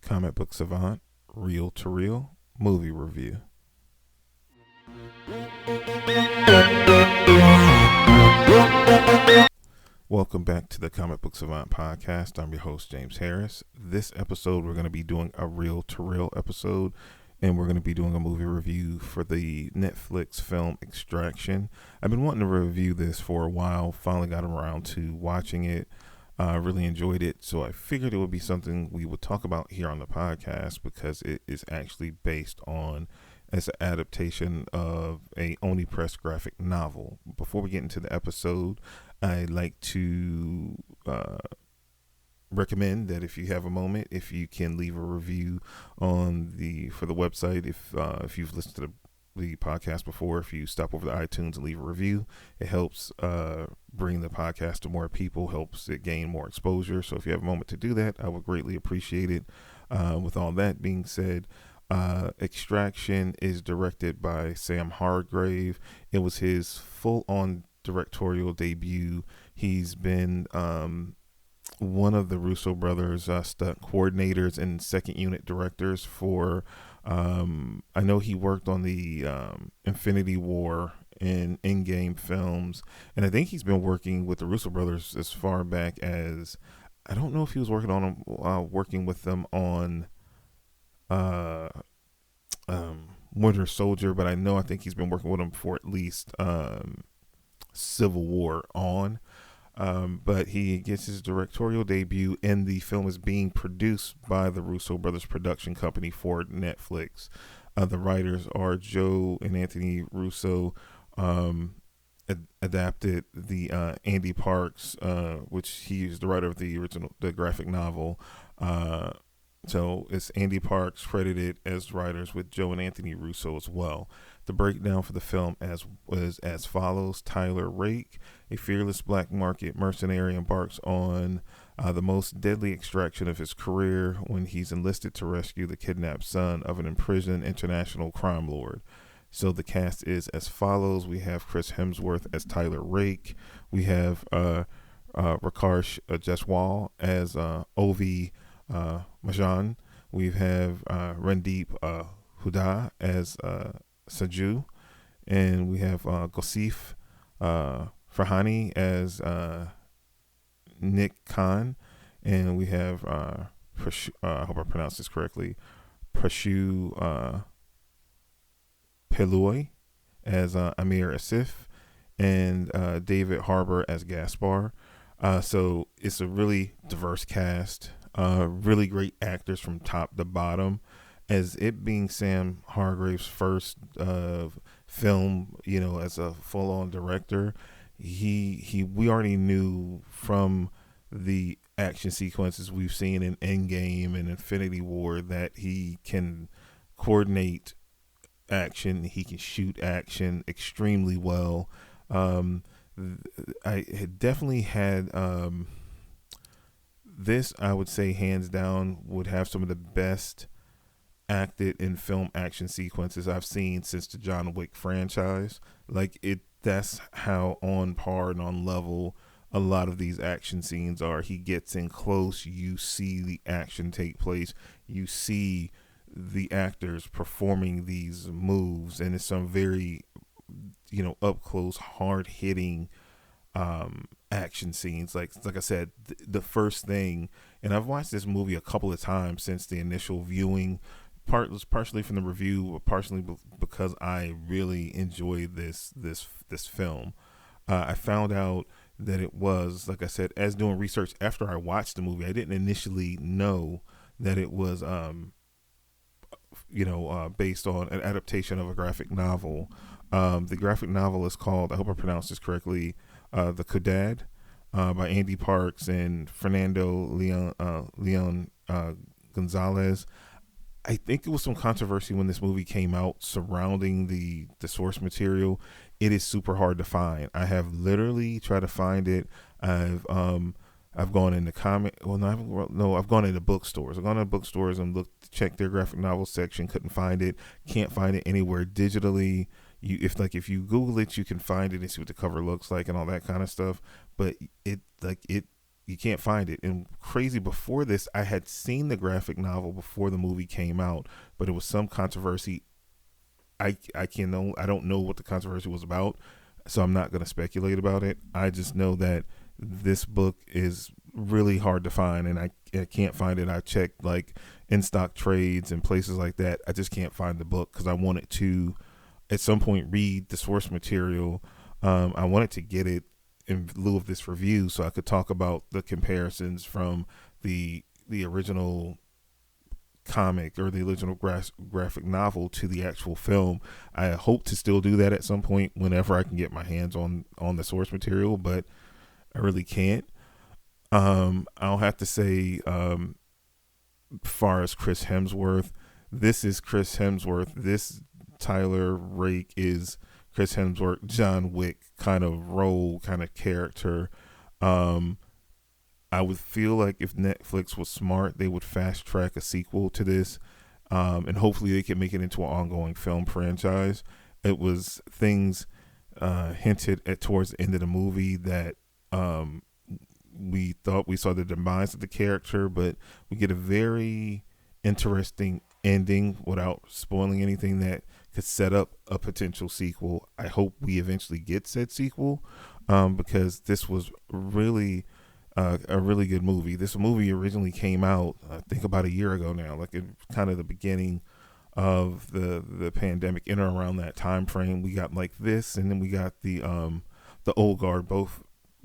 Comic Book Savant, Reel to Reel movie review. Welcome back to the Comic Book Savant podcast. I'm your host, James Harris. This episode, we're going to be doing a reel to reel episode, and we're going to be doing a movie review for the Netflix film Extraction. I've been wanting to review this for a while, finally got around to watching it. Really enjoyed it, so I figured it would be something we would talk about here on the podcast because it is actually based on as an adaptation of a Oni Press graphic novel. Before we get into the episode, I'd like to recommend that if you have a moment, if you can leave a review on for the website, if you've listened to the podcast before, if you stop over to iTunes and leave a review, it helps bring the podcast to more people, helps it gain more exposure. So if you have a moment to do that, I would greatly appreciate it. With all that being said, Extraction is directed by Sam Hargrave. It was his full-on directorial debut. He's been one of the Russo brothers' stunt coordinators and second unit directors for I know he worked on the Infinity War and Endgame films, and I think he's been working with the Russo brothers as far back as, I don't know if he was working with them on Winter Soldier, but I think he's been working with them for at least Civil War on. But he gets his directorial debut, and the film is being produced by the Russo brothers production company for Netflix. The writers are Joe and Anthony Russo. Adapted the Andy Parks, which he is the writer of the graphic novel. So it's Andy Parks credited as writers with Joe and Anthony Russo as well. The breakdown for the film was as follows. Tyler Rake, a fearless black market mercenary, embarks on the most deadly extraction of his career when he's enlisted to rescue the kidnapped son of an imprisoned international crime lord. So the cast is as follows. We have Chris Hemsworth as Tyler Rake. We have Rakesh Jaiswal as Ovi Majan. We have Randeep Hooda as Saju, and we have Gosif Farhani as Nick Khan, and we have I hope I pronounced this correctly, Prashu Peloy as Amir Asif, and David Harbour as Gaspar. So it's a really diverse cast, really great actors from top to bottom. As it being Sam Hargrave's first film, as a full-on director, we already knew from the action sequences we've seen in Endgame and Infinity War that he can coordinate action, he can shoot action extremely well. I had definitely had this, I would say, hands down, would have some of the best acted in film action sequences I've seen since the John Wick franchise. That's how on par and on level a lot of these action scenes are. He gets in close, you see the action take place, you see the actors performing these moves, and it's some very up close, hard hitting action scenes. Like I said, the first thing, and I've watched this movie a couple of times since the initial viewing, partially from the review, but partially because I really enjoyed this film. I found out that it was, like I said, as doing research after I watched the movie, I didn't initially know that it was based on an adaptation of a graphic novel. The graphic novel is called, I hope I pronounced this correctly, The Codad, by Andy Parks and Fernando Leon Gonzalez. I think it was some controversy when this movie came out surrounding the source material. It is super hard to find. I have literally tried to find it. I've gone into I've gone into bookstores. I've gone into bookstores and checked their graphic novel section. Couldn't find it. Can't find it anywhere digitally. If you Google it, you can find it and see what the cover looks like and all that kind of stuff. But it you can't find it. And crazy, before this, I had seen the graphic novel before the movie came out, but it was some controversy. I don't know what the controversy was about, so I'm not going to speculate about it. I just know that this book is really hard to find, and I can't find it. I checked like in stock trades and places like that. I just can't find the book because I wanted to at some point read the source material. I wanted to get it in lieu of this review so I could talk about the comparisons from the original comic or the original graphic novel to the actual film. I hope to still do that at some point whenever I can get my hands on the source material, but I really can't. I'll have to say, far as Chris Hemsworth, this is Chris Hemsworth. This Tyler Rake is Chris Hemsworth, John Wick kind of role, kind of character. I would feel like if Netflix was smart, they would fast track a sequel to this, and hopefully they can make it into an ongoing film franchise. It was things hinted at towards the end of the movie that we thought we saw the demise of the character, but we get a very interesting ending without spoiling anything that could set up a potential sequel. I hope we eventually get said sequel, because this was really a really good movie. This movie originally came out, I think, about a year ago now, like in kind of the beginning of the pandemic, in or around that time frame. We got like this, and then we got the Old Guard, both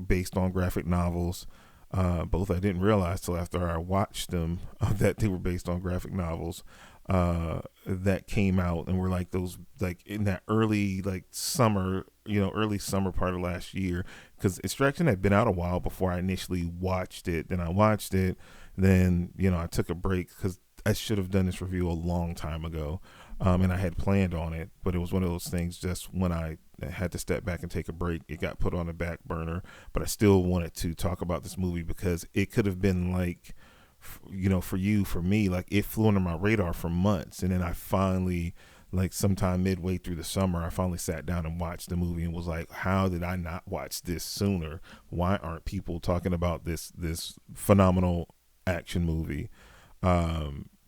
based on graphic novels. Both I didn't realize till after I watched them that they were based on graphic novels that came out and were like those, like in that early like summer, early summer part of last year, because Extraction had been out a while before I initially watched it. Then I watched it, then I took a break because I should have done this review a long time ago, and I had planned on it, but it was one of those things, just when I had to step back and take a break, it got put on the back burner. But I still wanted to talk about this movie because it could have been like, for me, like it flew under my radar for months, and then I finally, like sometime midway through the summer, I finally sat down and watched the movie and was like, how did I not watch this sooner? Why aren't people talking about this phenomenal action movie?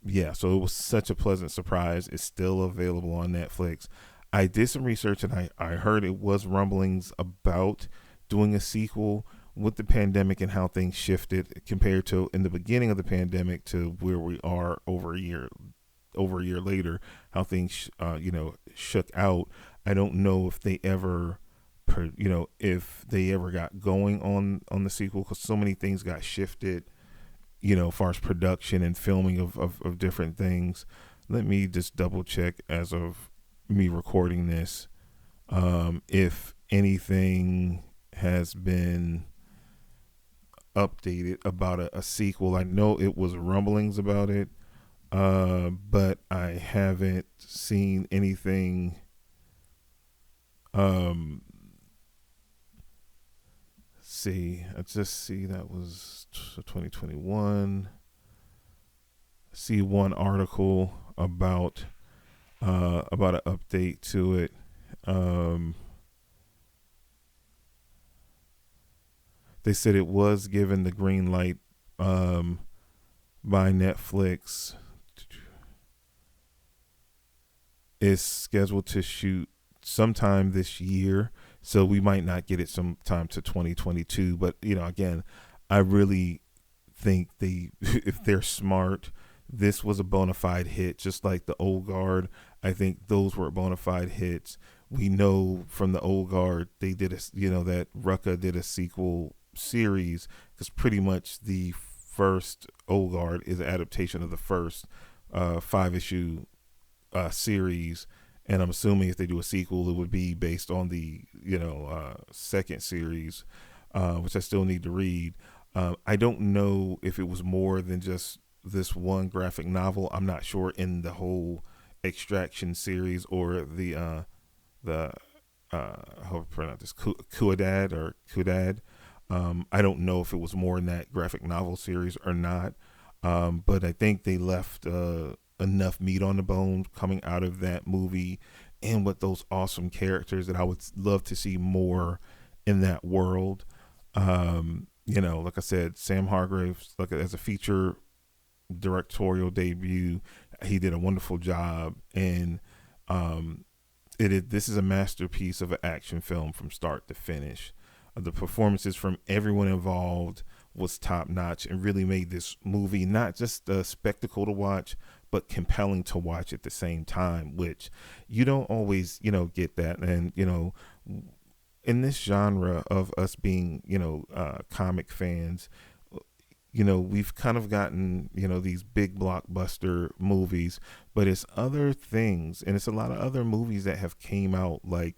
Yeah, so it was such a pleasant surprise. It's still available on Netflix. I did some research, and I heard it was rumblings about doing a sequel with the pandemic and how things shifted compared to in the beginning of the pandemic to where we are over a year later, how things shook out. I don't know if they ever got going on the sequel, because so many things got shifted, as far as production and filming of different things. Let me just double check as of me recording this, if anything has been updated about a sequel. I know it was rumblings about it, but I haven't seen anything. I just see that was 2021. See one article about an update to it. They said it was given the green light by Netflix. It's scheduled to shoot sometime this year, so we might not get it sometime to 2022. But again, I really think if they're smart, this was a bona fide hit, just like the Old Guard. I think those were bona fide hits. We know from the Old Guard they did that Rucka did a sequel series, because pretty much the first Old Guard is an adaptation of the first 5-issue series, and I'm assuming if they do a sequel, it would be based on the second series, which I still need to read. I don't know if it was more than just this one graphic novel. I'm not sure in the whole Extraction series, or the how to pronounce this, Ciudad. I don't know if it was more in that graphic novel series or not, but I think they left enough meat on the bone coming out of that movie, and with those awesome characters that I would love to see more in that world. Like I said, Sam Hargraves, like as a feature directorial debut, he did a wonderful job, and um, this is a masterpiece of an action film from start to finish. The performances from everyone involved was top notch and really made this movie not just a spectacle to watch, but compelling to watch at the same time, which you don't always, get that. And, in this genre of us being, comic fans, we've kind of gotten, these big blockbuster movies, but it's other things, and it's a lot of other movies that have came out like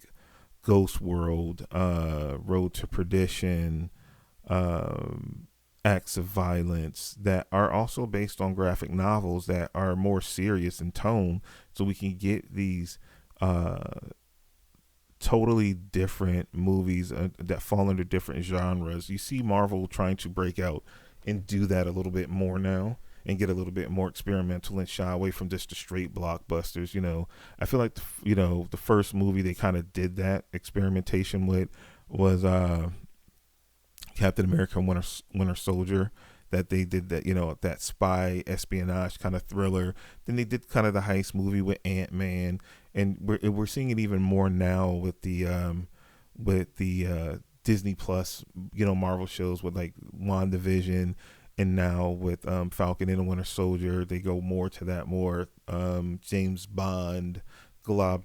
Ghost World, Road to Perdition, Acts of Violence, that are also based on graphic novels that are more serious in tone, so we can get these totally different movies that fall under different genres. You see Marvel trying to break out and do that a little bit more now and get a little bit more experimental and shy away from just the straight blockbusters. I feel like the first movie they kind of did that experimentation with was Captain America Winter Soldier, that they did that, that spy espionage kind of thriller. Then they did kind of the heist movie with Ant-Man, and we're seeing it even more now with the Disney Plus, Marvel shows with like WandaVision, and now with Falcon and the Winter Soldier, they go more to that more James Bond, globe,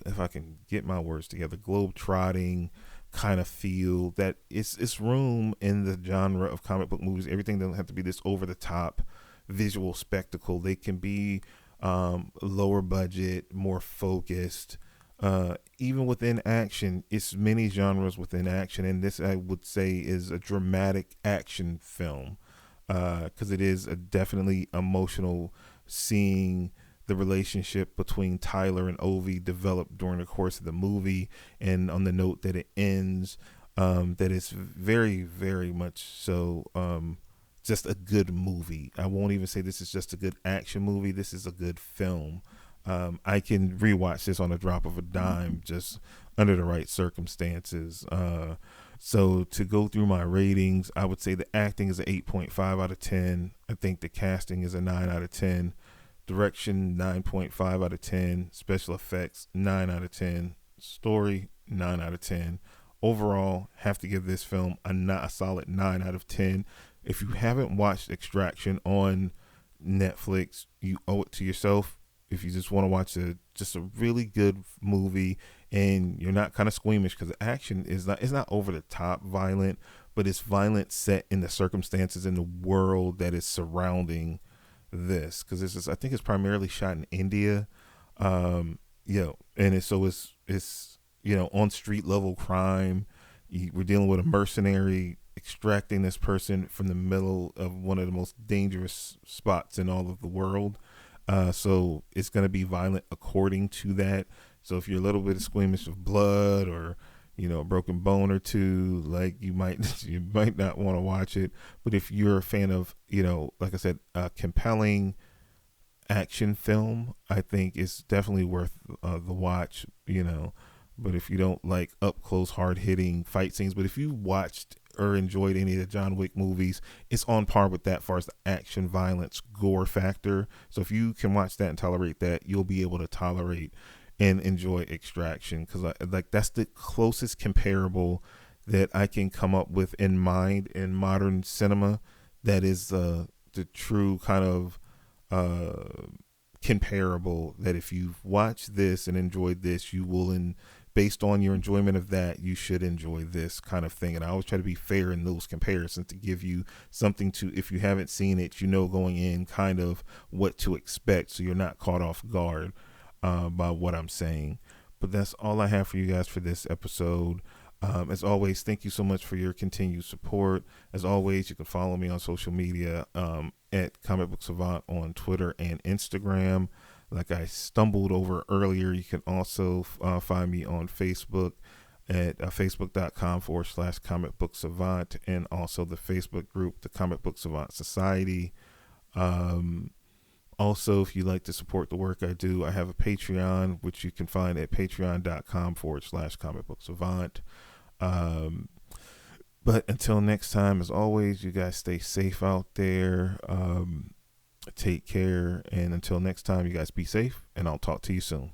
if I can get my words together, globe trotting kind of feel. That it's room in the genre of comic book movies. Everything doesn't have to be this over the top visual spectacle. They can be lower budget, more focused. Even within action, it's many genres within action, and this I would say is a dramatic action film, because it is a definitely emotional, seeing the relationship between Tyler and Ovi develop during the course of the movie, and on the note that it ends, that it's very, very much so just a good movie. I won't even say this is just a good action movie. This is a good film. I can rewatch this on a drop of a dime, just under the right circumstances. So to go through my ratings, I would say the acting is an 8.5 out of 10. I think the casting is a 9 out of 10. Direction, 9.5 out of 10. Special effects, 9 out of 10. Story, 9 out of 10. Overall, have to give this film a solid 9 out of 10. If you haven't watched Extraction on Netflix, you owe it to yourself. If you just want to watch just a really good movie, and you're not kind of squeamish, because the action is not over the top violent, but it's violent set in the circumstances in the world that is surrounding this, because I think it's primarily shot in India, and it's on street level crime. We're dealing with a mercenary extracting this person from the middle of one of the most dangerous spots in all of the world. So it's going to be violent according to that. So if you're a little bit squeamish of blood, or a broken bone or two, like you might not want to watch it. But if you're a fan of, like I said, a compelling action film, I think it's definitely worth the watch. But if you don't like up close, hard hitting fight scenes, but if you watched or enjoyed any of the John Wick movies, it's on par with that as far as the action, violence, gore factor. So if you can watch that and tolerate that, you'll be able to tolerate and enjoy Extraction, because that's the closest comparable that I can come up with in mind in modern cinema. That is the true kind of comparable, that if you've watched this and enjoyed this, you will, based on your enjoyment of that, you should enjoy this kind of thing. And I always try to be fair in those comparisons, to give you something to, if you haven't seen it, going in kind of what to expect, so you're not caught off guard by what I'm saying. But that's all I have for you guys for this episode. As always, thank you so much for your continued support. As always, you can follow me on social media at Comic Book Savant on Twitter and Instagram. Like I stumbled over earlier, you can also find me on Facebook at facebook.com/Comic Book Savant, and also the Facebook group, the Comic Book Savant Society. Also, if you'd like to support the work I do, I have a Patreon, which you can find at patreon.com/Comic Book Savant. But until next time, as always, you guys stay safe out there. Take care. And until next time, you guys be safe. And I'll talk to you soon.